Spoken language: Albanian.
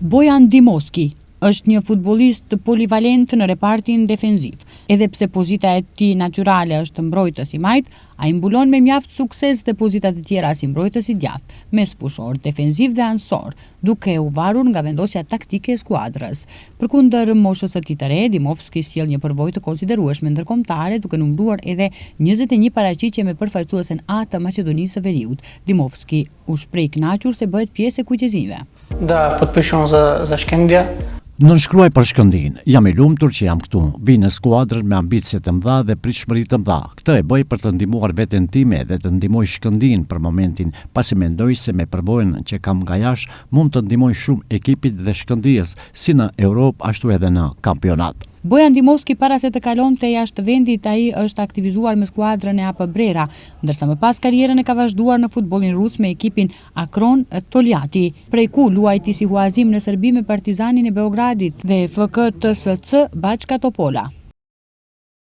Bojan Dimoski është një futbollist polivalent në repartin defensiv. Edhe pse pozita e tij natyrale është mbrojtës i majt, ai mbulon me mjaft sukses dhe pozitat e tjera si mbrojtës i djathtë, mesfushor, defensiv dhe ansor, duke u varur nga vendosja taktike e skuadrës. Përkundër moshës së tij të re, Dimoski sjell një përvojë të konsiderueshme ndërkombëtare, duke numëruar edhe 21 paraqitje me përfaqësuesen A të Maqedonisë së Veriut. Dimoski u shpreh i kënaqur se bëhet pjesë e kuqezimeve. Da, podpišem za Shkëndija. Nënshkruaj për Shkëndijin, jam i lumtur që jam këtu, vi në skuadrën me ambicje të mëdha dhe pritshmëri të mëdha. Këtë e bëj për të ndihmuar veten time dhe të ndihmoj Shkëndijin për momentin, pasi mendoj se me përvojën që kam nga jashtë mund të ndihmoj shumë ekipit dhe Shkëndijës, si në Europë ashtu edhe në kampionat. Bojan Dimoski para se të kalonte jashtë vendit, ai është aktivizuar me skuadrën e AP Brera, ndërsa më pas karrierën e ka vazhduar në futbollin rus me ekipin Akron Toljatti, prej ku luajti si huazim në Serbi me Partizanin e Beogradit dhe FK TSC Bačka Topola.